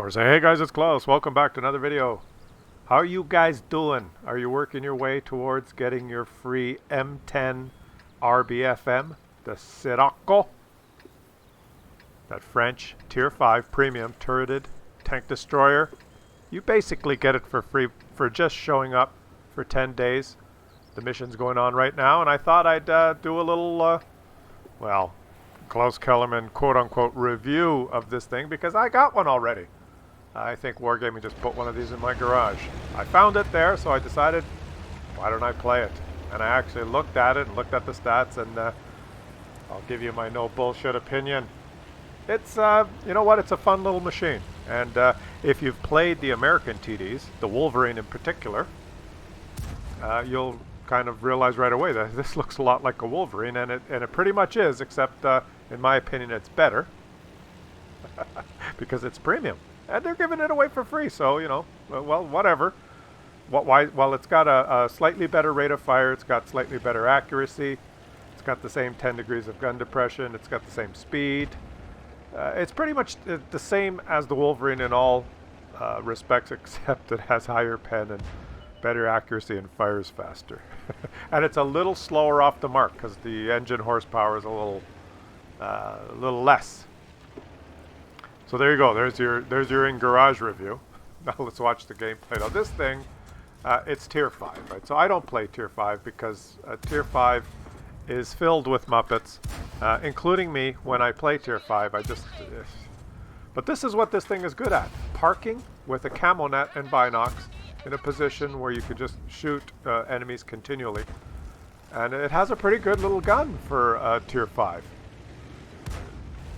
Or say, hey guys, it's Klaus. Welcome back to another video. How are you guys doing? Are you working your way towards getting your free M10 RBFM, the Sirocco? That French Tier 5 premium turreted tank destroyer. You basically get it for free for just showing up for 10 days. The mission's going on right now, and I thought I'd do a little, Klaus Kellerman quote-unquote review of this thing because I got one already. I think Wargaming just put one of these in my garage. I found it there, so I decided, why don't I play it? And I actually looked at it and looked at the stats, and I'll give you my no bullshit opinion. It's, you know what, it's a fun little machine. And if you've played the American TDs, the Wolverine in particular, you'll kind of realize right away that this looks a lot like a Wolverine, and it pretty much is, except in my opinion it's better because it's premium. And they're giving it away for free, so, you know, well, whatever. Well, it's got a slightly better rate of fire, it's got slightly better accuracy, it's got the same 10 degrees of gun depression, it's got the same speed. It's pretty much the same as the Wolverine in all respects, except it has higher pen and better accuracy and fires faster. And it's a little slower off the mark because the engine horsepower is a little less. So there you go. There's your in-garage review. Now let's watch the gameplay. Now this thing, it's Tier 5, right? So I don't play Tier 5 because Tier 5 is filled with Muppets, including me when I play Tier 5. But this is what this thing is good at. Parking with a camo net and binocs in a position where you could just shoot enemies continually. And it has a pretty good little gun for Tier 5.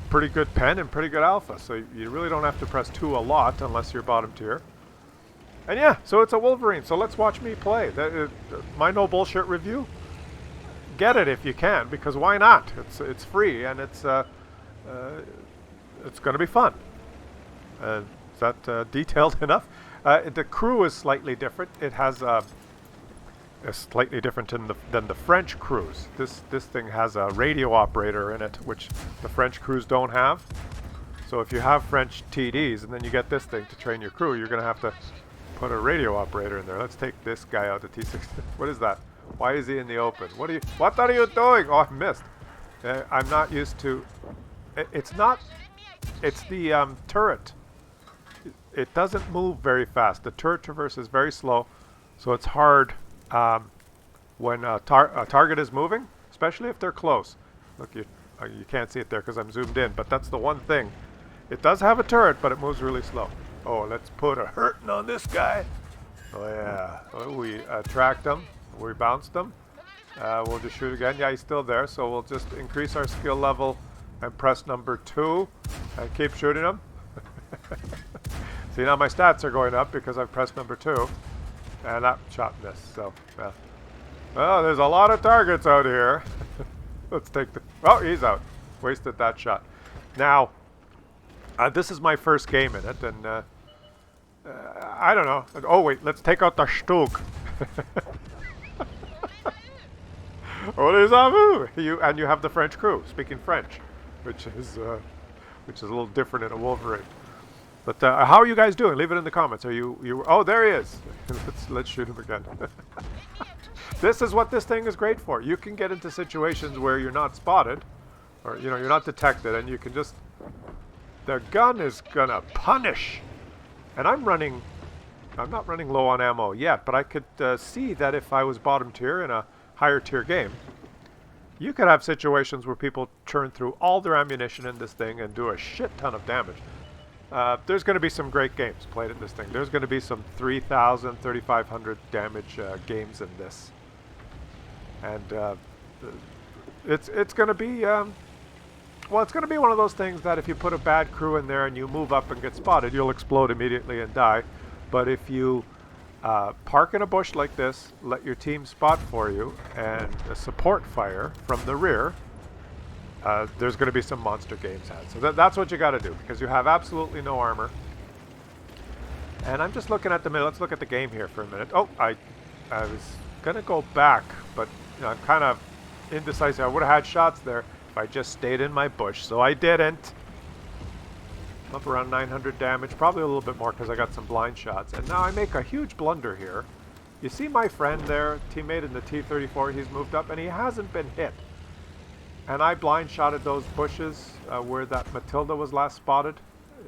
Pretty good pen and pretty good alpha, so you really don't have to press 2 a lot unless you're bottom tier. And yeah, so it's a Wolverine, so let's watch me play. My no bullshit review. Get it if you can, because why not? It's free and it's going to be fun. Is that detailed enough? The crew is slightly different. It has slightly different than the French crews. This thing has a radio operator in it, which the French crews don't have. So if you have French TDs and then you get this thing to train your crew, you're going to have to put a radio operator in there. Let's take this guy out, the T-60. What is that? Why is he in the open? What are you doing? Oh, I missed. I'm not used to... It's the turret. It doesn't move very fast. The turret traverse is very slow, so it's hard when a target is moving, especially if they're close. Look, you can't see it there because I'm zoomed in, but that's the one thing. It does have a turret, but it moves really slow. Oh, let's put a hurting on this guy. Oh yeah, we tracked him, we bounced him. We'll just shoot again. Yeah, he's still there, so we'll just increase our skill level and press number 2 and keep shooting him. See, now my stats are going up because I've pressed number 2. And that shot missed, so, yeah. Well, there's a lot of targets out here. Let's take the... Oh, he's out. Wasted that shot. Now, this is my first game in it, and I don't know. Oh, wait, let's take out the Stug. What is that? And you have the French crew, speaking French, which is a little different in a Wolverine. But how are you guys doing? Leave it in the comments. Are you? Oh, there he is. Let's shoot him again. This is what this thing is great for. You can get into situations where you're not spotted, or you're not detected, and you can just. The gun is gonna punish. And I'm not running low on ammo yet, but I could see that if I was bottom tier in a higher tier game, you could have situations where people churn through all their ammunition in this thing and do a shit ton of damage. There's going to be some great games played in this thing. There's going to be some 3,000, 3,500 damage games in this. And it's going to be, it's going to be one of those things that if you put a bad crew in there and you move up and get spotted, you'll explode immediately and die. But if you park in a bush like this, let your team spot for you, and support fire from the rear, there's going to be some monster games had. So that's what you got to do, because you have absolutely no armor. And I'm just looking at the minute. Let's look at the game here for a minute. Oh, I was going to go back, but I'm kind of indecisive. I would have had shots there if I just stayed in my bush, so I didn't. Up around 900 damage, probably a little bit more because I got some blind shots. And now I make a huge blunder here. You see my friend there, teammate in the T-34, he's moved up and he hasn't been hit. And I blind shotted those bushes where that Matilda was last spotted.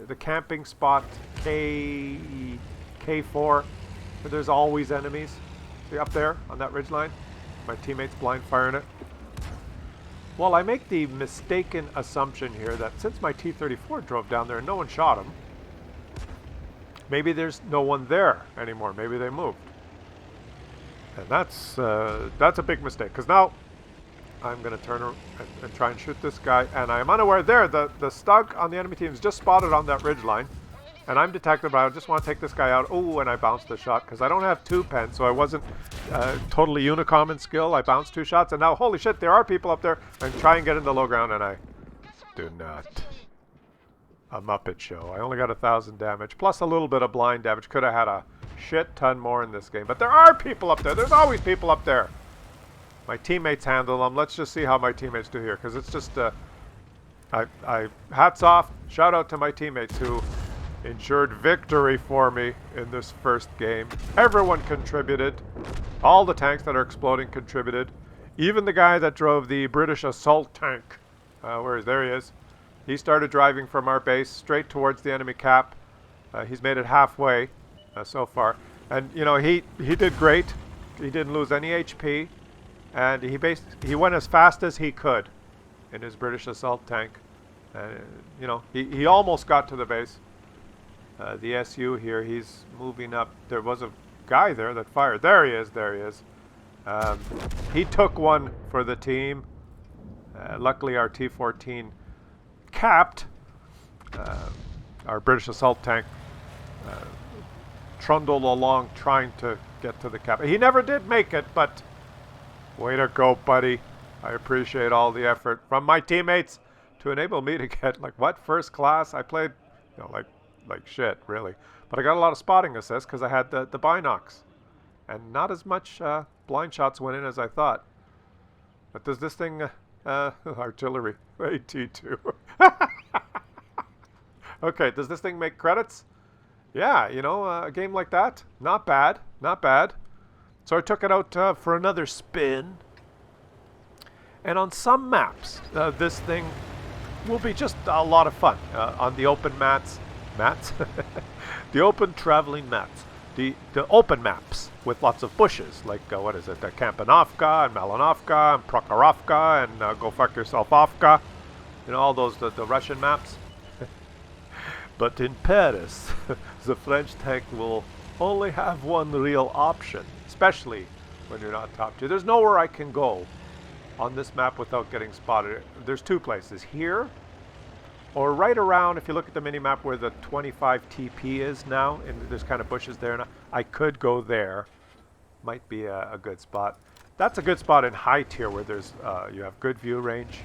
The camping spot K4, where there's always enemies. See up there on that ridgeline? My teammate's blind firing it. Well, I make the mistaken assumption here that since my T-34 drove down there and no one shot him, maybe there's no one there anymore. Maybe they moved. And that's a big mistake, because now I'm going to turn and try and shoot this guy, and I'm unaware there. The Stug on the enemy team is just spotted on that ridgeline, and I'm detected, but I just want to take this guy out. Oh, and I bounced the shot, because I don't have 2 pens, so I wasn't totally Unicom in skill. I bounced 2 shots, and now, holy shit, there are people up there. I try and get in the low ground, and I do not. A Muppet show. I only got 1,000 damage, plus a little bit of blind damage. Could have had a shit ton more in this game, but there are people up there. There's always people up there. My teammates handle them. Let's just see how my teammates do here, because it's just hats off, shout out to my teammates who ensured victory for me in this first game. Everyone contributed. All the tanks that are exploding contributed. Even the guy that drove the British assault tank. There he is. He started driving from our base straight towards the enemy cap. He's made it halfway so far. And, you know, he did great. He didn't lose any HP. And he went as fast as he could in his British assault tank. You know, he almost got to the base. The SU here, he's moving up. There was a guy there that fired. There he is. There he is. He took one for the team. Luckily, our T-14 capped. Our British assault tank trundled along trying to get to the cap. He never did make it, but way to go, buddy. I appreciate all the effort from my teammates to enable me to get, like, what, first class? I played, you know, like shit, really. But I got a lot of spotting assists because I had the binocs. And not as much blind shots went in as I thought. But does this thing, artillery, AT2. Okay, does this thing make credits? Yeah, you know, a game like that, not bad, not bad. So I took it out for another spin. And on some maps, this thing will be just a lot of fun. On the open mats? The open traveling mats. The open maps with lots of bushes, like, what is it, Kampanovka and Malinovka and Prokhorovka and Go Fuck Yourself Offka. You know, all those, the Russian maps. But in Paris, the French tank will only have one real option, especially when you're not top tier. There's nowhere I can go on this map without getting spotted. There's 2 places, here or right around, if you look at the mini-map where the 25 TP is now, and there's kind of bushes there, and I could go there. Might be a good spot. That's a good spot in high tier where there's you have good view range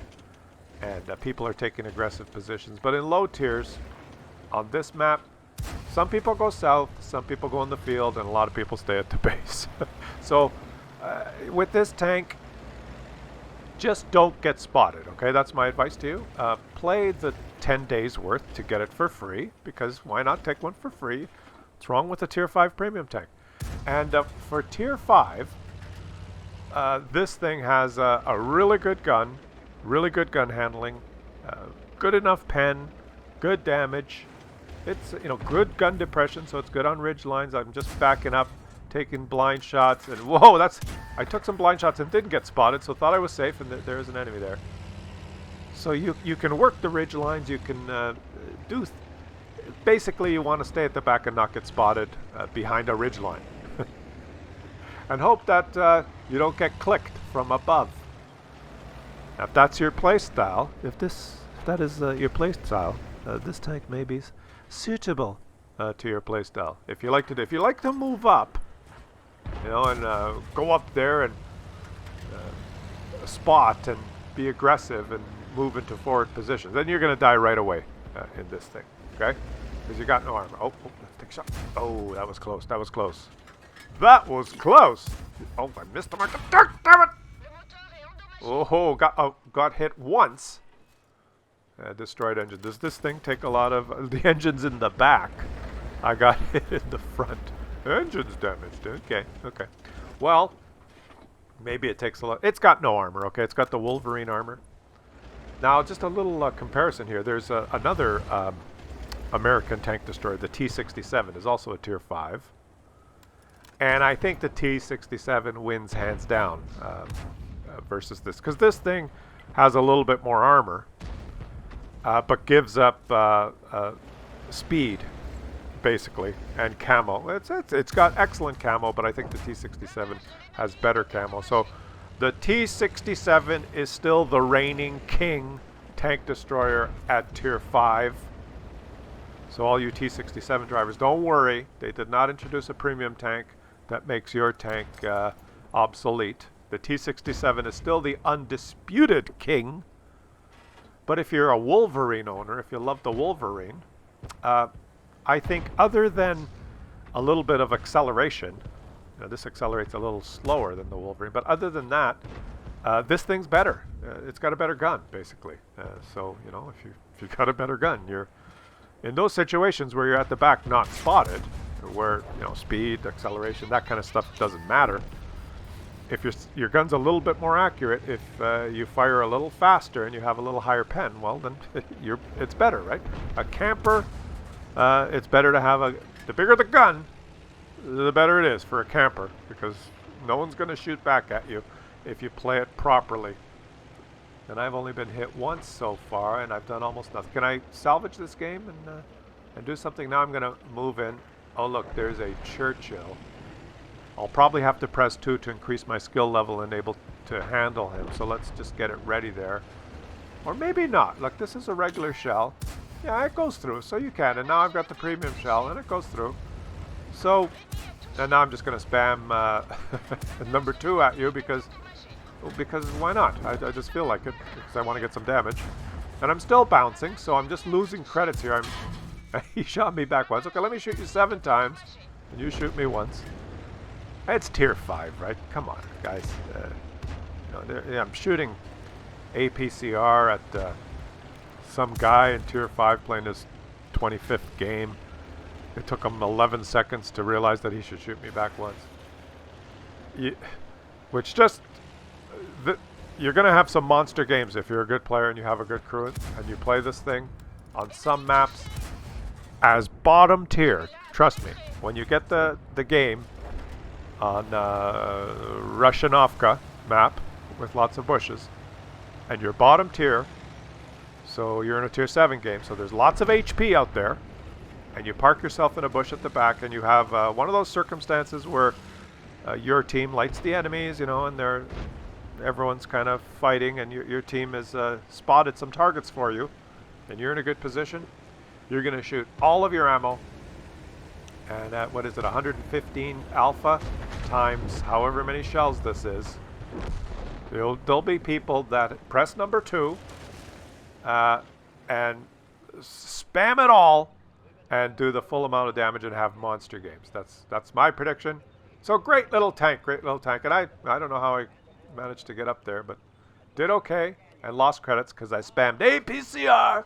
and people are taking aggressive positions. But in low tiers, on this map, some people go south, some people go in the field, and a lot of people stay at the base. So with this tank, just don't get spotted, okay? That's my advice to you. Play the 10 days worth to get it for free, because why not take one for free? What's wrong with a tier 5 premium tank? And for tier 5, this thing has a really good gun handling, good enough pen, good damage. It's, you know, good gun depression, so it's good on ridge lines. I'm just backing up, taking blind shots, and whoa, I took some blind shots and didn't get spotted, so thought I was safe, and there is an enemy there. So you can work the ridge lines, you can basically you want to stay at the back and not get spotted behind a ridge line. And hope that you don't get clicked from above. Now, if that's your playstyle, if that is your playstyle, this tank may be suitable to your playstyle. If you like to move up, you know, and go up there and spot and be aggressive and move into forward positions, then you're going to die right away in this thing, okay? Because you got no armor. Oh, let's take a shot. Oh, that was close. That was close. That was close. Oh, I missed the mark. Damn it! Oh, got hit once. Destroyed engine. Does this thing take a lot of... the engine's in the back. I got hit in the front. Engine's damaged. Okay, okay. Well, maybe it takes a lot... It's got no armor, okay? It's got the Wolverine armor. Now, just a little comparison here. There's another American tank destroyer, the T-67, is also a Tier 5. And I think the T-67 wins hands down versus this. Because this thing has a little bit more armor, but gives up speed, basically, and camo. It's got excellent camo, but I think the T-67 has better camo. So the T-67 is still the reigning king tank destroyer at Tier 5. So all you T-67 drivers, don't worry. They did not introduce a premium tank that makes your tank obsolete. The T-67 is still the undisputed king. But if you're a Wolverine owner, if you love the Wolverine, I think other than a little bit of acceleration, this accelerates a little slower than the Wolverine, but other than that, this thing's better. It's got a better gun, basically. So, you know, if you've got a better gun, you're in those situations where you're at the back not spotted, where, you know, speed, acceleration, that kind of stuff doesn't matter. If your gun's a little bit more accurate, if you fire a little faster and you have a little higher pen, well, then it's better, right? A camper, it's better to have the bigger the gun, the better it is for a camper, because no one's going to shoot back at you if you play it properly. And I've only been hit once so far, and I've done almost nothing. Can I salvage this game and do something? Now I'm going to move in. Oh, look, there's a Churchill. I'll probably have to press 2 to increase my skill level and able to handle him. So let's just get it ready there. Or maybe not. Look, this is a regular shell. Yeah, it goes through, so you can. And now I've got the premium shell, and it goes through. So, and now I'm just going to spam number 2 at you because why not? I just feel like it because I want to get some damage. And I'm still bouncing, so I'm just losing credits here. He shot me back once. Okay, let me shoot you 7 times, and you shoot me once. It's Tier 5, right? Come on, guys. You know, I'm shooting APCR at some guy in Tier 5 playing his 25th game. It took him 11 seconds to realize that he should shoot me back once. Which just... you're going to have some monster games if you're a good player and you have a good crew and you play this thing on some maps as bottom tier. Trust me, when you get the game on Russianovka map with lots of bushes and you're bottom tier, so you're in a Tier 7 game, so there's lots of HP out there, and you park yourself in a bush at the back and you have one of those circumstances where your team lights the enemies, you know, and everyone's kind of fighting, and your team has spotted some targets for you, and you're in a good position. You're going to shoot all of your ammo, and at, what is it, 115 alpha times however many shells this is. There'll be people that press number 2 and spam it all and do the full amount of damage and have monster games. That's my prediction. So great little tank, and I don't know how I managed to get up there, but did okay and lost credits because I spammed APCR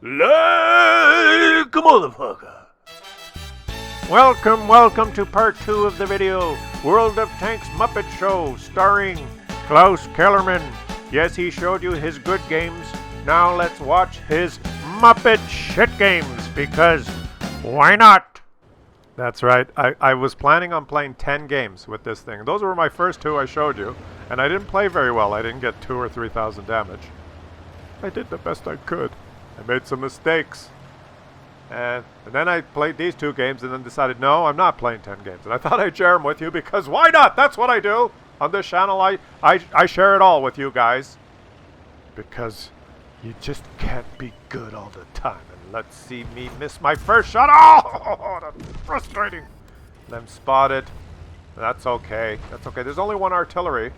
like a motherfucker. Welcome to part 2 of the video, World of Tanks Muppet Show, starring Klaus Kellerman. Yes, he showed you his good games. Now let's watch his Muppet shit games, because why not? That's right. I was planning on playing 10 games with this thing. Those were my first 2 I showed you, and I didn't play very well. I didn't get 2,000 or 3,000 damage. I did the best I could. I made some mistakes. And then I played these 2 games and then decided, no, I'm not playing 10 games. And I thought I'd share them with you because why not? That's what I do. On this channel, I share it all with you guys. Because you just can't be good all the time. And let's see me miss my first shot. Oh, that's frustrating. And I'm spotted. That's okay. That's okay. There's only 1 artillery.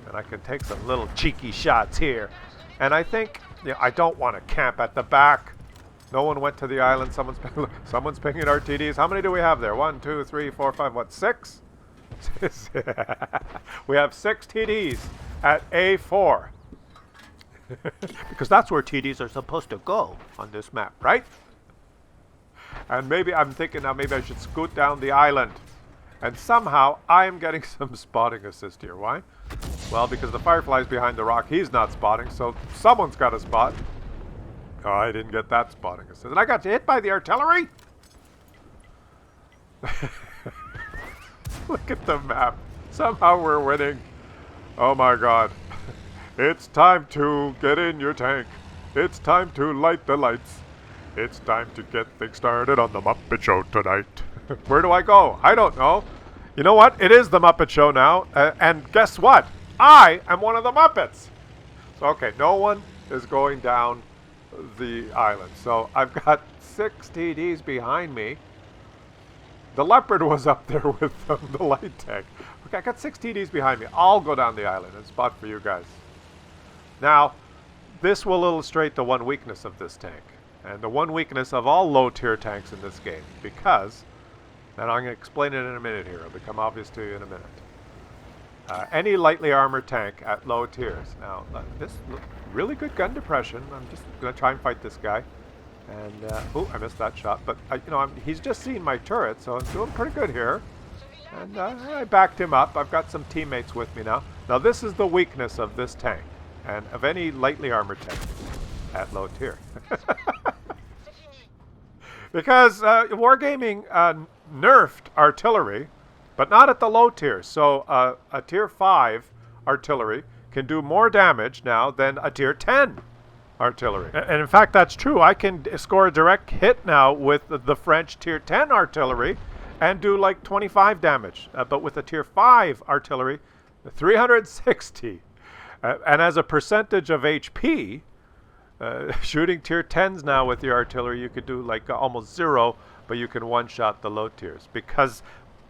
And I can take some little cheeky shots here. And I think, I don't want to camp at the back. No one went to the island. Someone's picking RTDs. How many do we have there? 1, 2, 3, 4, 5, what, 6? We have 6 TDs at A4. Because that's where TDs are supposed to go on this map, right? And maybe I'm thinking now maybe I should scoot down the island. And somehow I am getting some spotting assist here. Why? Well, because the Firefly's behind the rock. He's not spotting, so someone's got a spot. Oh, I didn't get that spotting assist. And I got hit by the artillery? Look at the map. Somehow we're winning. Oh my god. It's time to get in your tank. It's time to light the lights. It's time to get things started on the Muppet Show tonight. Where do I go? I don't know. You know what? It is the Muppet Show now. And guess what? I am one of the Muppets. So, okay, no one is going down the island. So I've got 6 TDs behind me. The Leopard was up there with the light tank. Okay, I got 6 TDs behind me. I'll go down the island and spot for you guys. Now, this will illustrate the one weakness of this tank. And the one weakness of all low-tier tanks in this game. Because, and I'm going to explain it in a minute here. It'll become obvious to you in a minute. Any lightly armored tank at low tiers. Now, this really good gun depression. I'm just going to try and fight this guy. And, oh, I missed that shot. But, you know, he's just seen my turret, so I'm doing pretty good here. And I backed him up. I've got some teammates with me now. Now, this is the weakness of this tank. And of any lightly armored tank at low tier. Because Wargaming nerfed artillery, but not at the low tier. So a tier 5 artillery can do more damage now than a tier 10 artillery. And in fact, that's true. I can score a direct hit now with the French tier 10 artillery and do like 25 damage. But with a tier 5 artillery, 360. And as a percentage of HP, shooting tier 10s now with your artillery, you could do like almost 0, but you can one-shot the low tiers. Because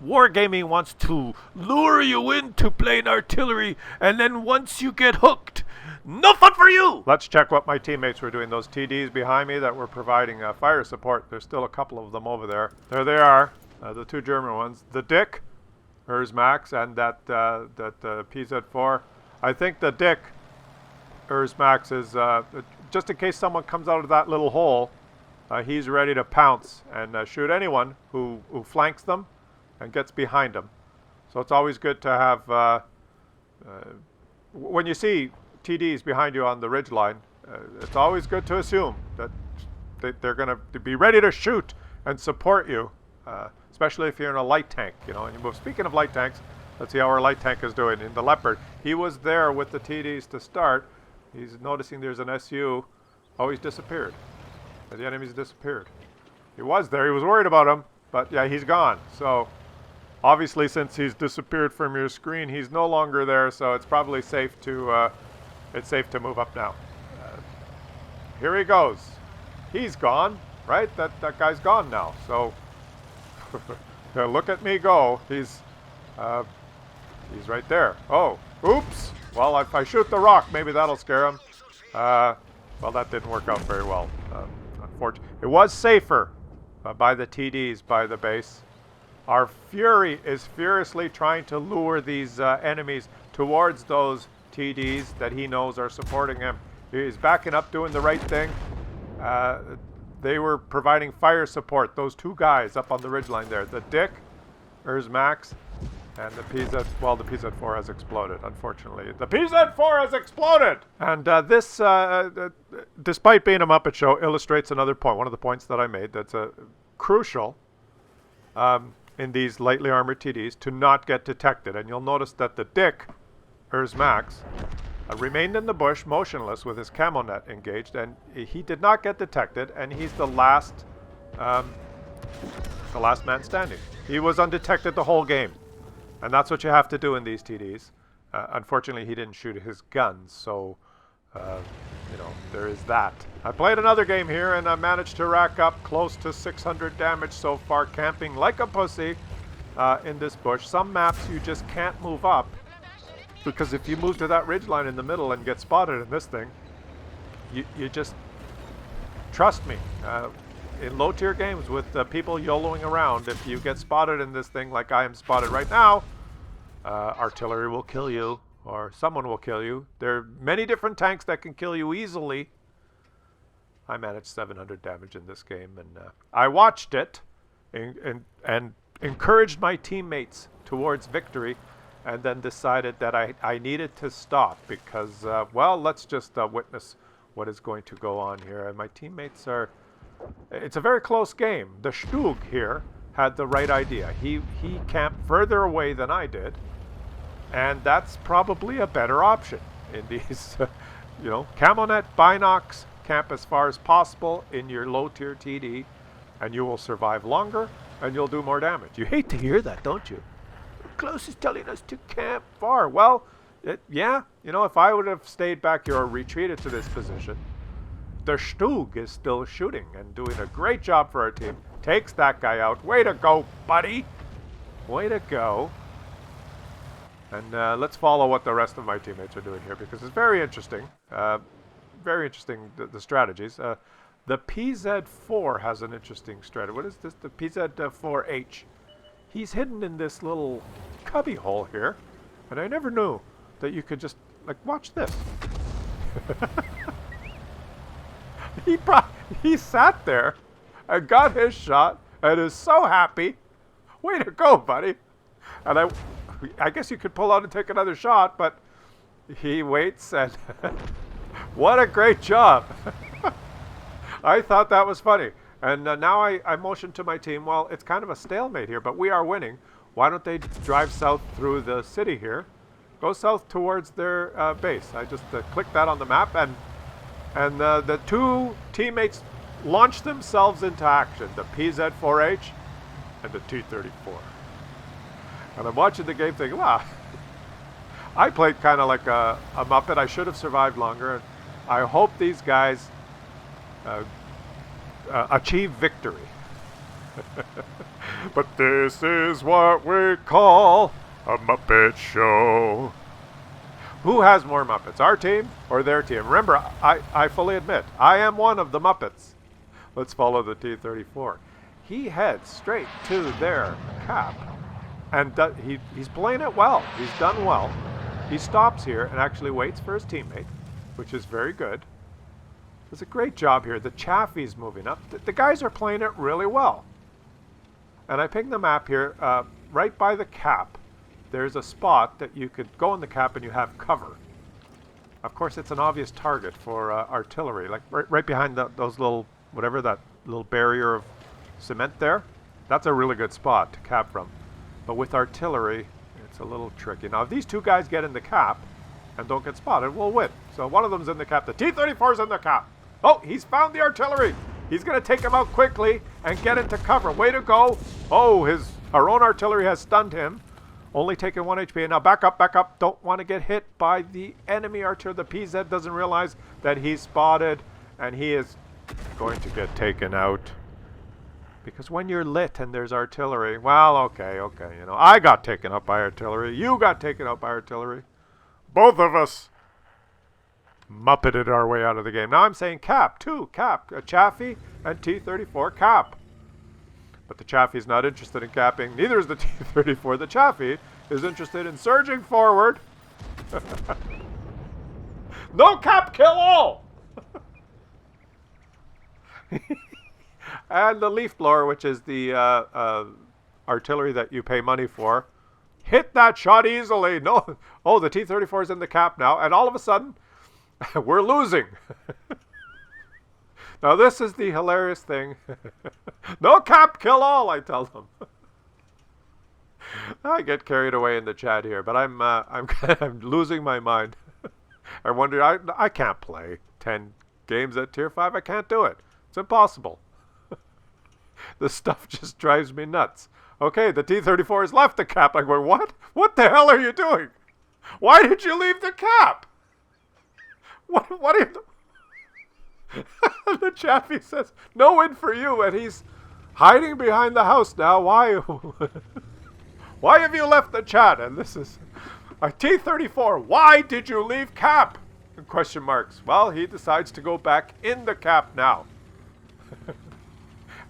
Wargaming wants to lure you into playing artillery, and then once you get hooked, no fun for you! Let's check what my teammates were doing. Those TDs behind me that were providing fire support, there's still a couple of them over there. There they are, the 2 German ones. The Dick, hers Max, and that PZ4. I think the Dick, hers Max, is just in case someone comes out of that little hole, he's ready to pounce and shoot anyone who flanks them and gets behind them. So it's always good to have, when you see TDs behind you on the ridgeline, it's always good to assume that they're going to be ready to shoot and support you, especially if you're in a light tank. You know. And speaking of light tanks, let's see how our light tank is doing. In the Leopard, he was there with the TDs to start. He's noticing there's an SU. Oh, he's disappeared. The enemy's disappeared. He was there. He was worried about him. But yeah, he's gone. So obviously, since he's disappeared from your screen, he's no longer there. So it's probably safe to move up now. Here he goes. He's gone, right? That guy's gone now. So look at me go. He's right there. Oh, oops. Well, if I shoot the rock, maybe that'll scare him. Well, that didn't work out very well. Unfortunately, it was safer by the TDs by the base. Our Fury is furiously trying to lure these enemies towards those TDs that he knows are supporting him. He's backing up, doing the right thing. They were providing fire support. Those 2 guys up on the ridgeline there. The Dick, there's Max. And the PZ4 has exploded, unfortunately. The PZ4 has exploded! And this, despite being a Muppet Show, illustrates another point. One of the points that I made that's crucial in these lightly armored TDs to not get detected. And you'll notice that the Dick, Ers Max, remained in the bush motionless with his camo net engaged. And he did not get detected, and he's the last man standing. He was undetected the whole game. And that's what you have to do in these TDs. Unfortunately, he didn't shoot his guns, so, there is that. I played another game here, and I managed to rack up close to 600 damage so far, camping like a pussy in this bush. Some maps you just can't move up, because if you move to that ridgeline in the middle and get spotted in this thing, you just, trust me, in low-tier games with people YOLOing around, if you get spotted in this thing like I am spotted right now, artillery will kill you, or someone will kill you. There are many different tanks that can kill you easily. I managed 700 damage in this game, and I watched it and encouraged my teammates towards victory, and then decided that I needed to stop because, well, let's just witness what is going to go on here. And my teammates are... It's a very close game. The Stug here had the right idea. He camped further away than I did, and that's probably a better option in these, you know, Camonet, Binox, camp as far as possible in your low tier TD, and you will survive longer, and you'll do more damage. You hate to hear that, don't you? Claus is telling us to camp far. Well, yeah, you know, if I would have stayed back here or retreated to this position, the Stug is still shooting and doing a great job for our team. Takes that guy out. Way to go, buddy. Way to go. And let's follow what the rest of my teammates are doing here, because it's very interesting. Very interesting, the strategies. The PZ4 has an interesting strategy. What is this? The PZ4H. He's hidden in this little cubby hole here, and I never knew that you could just, like, watch this. He sat there and got his shot and is so happy. Way to go, buddy. And I guess you could pull out and take another shot, but he waits, and what a great job. I thought that was funny. And now I motion to my team, well, it's kind of a stalemate here, but we are winning. Why don't they drive south through the city here? Go south towards their base. I just clicked that on the map, and the two teammates launched themselves into action, the PZ4H and the T-34. And I'm watching the game thinking, wow, I played kind of like a Muppet. I should have survived longer. I hope these guys achieve victory. But this is what we call a Muppet show. Who has more Muppets, our team or their team? Remember, I fully admit, I am one of the Muppets. Let's follow the T-34. He heads straight to their cap, and he's playing it well. He's done well. He stops here and actually waits for his teammate, which is very good. Does a great job here. The Chaffee's moving up. The guys are playing it really well. And I pinged the map here, right by the cap. There's a spot that you could go in the cap and you have cover. Of course, it's an obvious target for artillery, like right behind those little, whatever, that little barrier of cement there. That's a really good spot to cap from. But with artillery, it's a little tricky. Now, if these two guys get in the cap and don't get spotted, we'll win. So one of them's in the cap. The T-34's in the cap. Oh, he's found the artillery. He's going to take him out quickly and get into cover. Way to go. Oh, our own artillery has stunned him. Only taking 1 HP. And now back up, back up. Don't want to get hit by the enemy archer. The PZ doesn't realize that he's spotted, and he is going to get taken out. Because when you're lit and there's artillery, well, okay, you know, I got taken out by artillery. You got taken out by artillery. Both of us Muppeted our way out of the game. Now I'm saying cap, too. Cap. A Chaffee and T-34 cap. But the Chaffee's not interested in capping. Neither is the T-34. The Chaffee is interested in surging forward. No cap, kill all! And the leaf blower, which is the artillery that you pay money for, hit that shot easily. No, oh, the T-34 is in the cap now, and all of a sudden, we're losing. Now this is the hilarious thing. No cap, kill all, I tell them. I get carried away in the chat here, but I'm losing my mind. I wonder, I can't play 10 games at Tier 5. I can't do it. It's impossible. This stuff just drives me nuts. Okay, the T-34 has left the cap. I'm going, what? What the hell are you doing? Why did you leave the cap? What are you... The Chaffee says, no win for you, and he's hiding behind the house now. Why? Why have you left the chat? And this is a T-34. Why did you leave cap? Question marks. Well, he decides to go back in the cap now.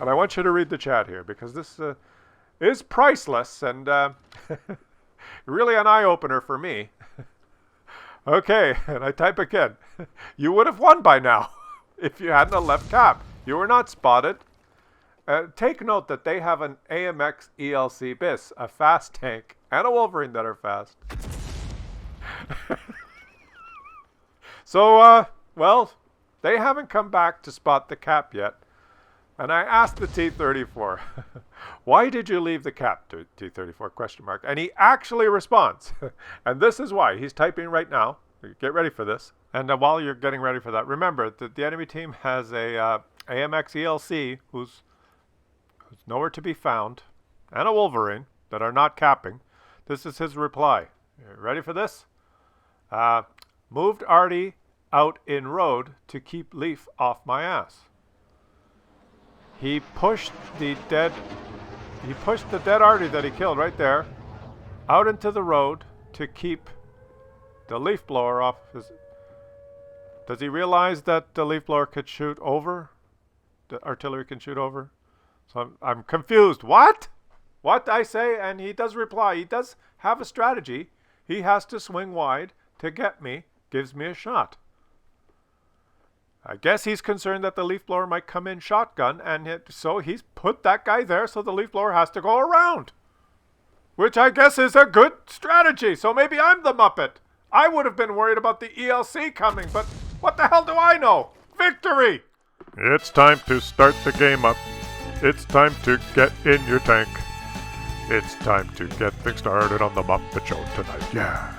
And I want you to read the chat here, because this is priceless and really an eye-opener for me. Okay, and I type again. You would have won by now if you hadn't left cap. You were not spotted. Take note that they have an AMX ELC BIS, a fast tank, and a Wolverine that are fast. So, well, they haven't come back to spot the cap yet. And I asked the T-34, why did you leave the cap, T-34, question mark. And he actually responds. And this is why. He's typing right now. Get ready for this. And while you're getting ready for that, remember that the enemy team has a AMX ELC who's nowhere to be found, and a Wolverine that are not capping. This is his reply. You ready for this? Moved Artie out in road to keep Leaf off my ass. He pushed the dead Artie that he killed right there out into the road to keep the leaf blower off his. Does he realize that the leaf blower could shoot over? The artillery can shoot over? So I'm confused. What? What I say? And he does reply. He does have a strategy. He has to swing wide to get me. Gives me a shot. I guess he's concerned that the leaf blower might come in shotgun, and so he's put that guy there so the leaf blower has to go around. Which I guess is a good strategy. So maybe I'm the Muppet. I would have been worried about the ELC coming, but what the hell do I know? Victory! It's time to start the game up. It's time to get in your tank. It's time to get things started on the Muppet Show tonight. Yeah.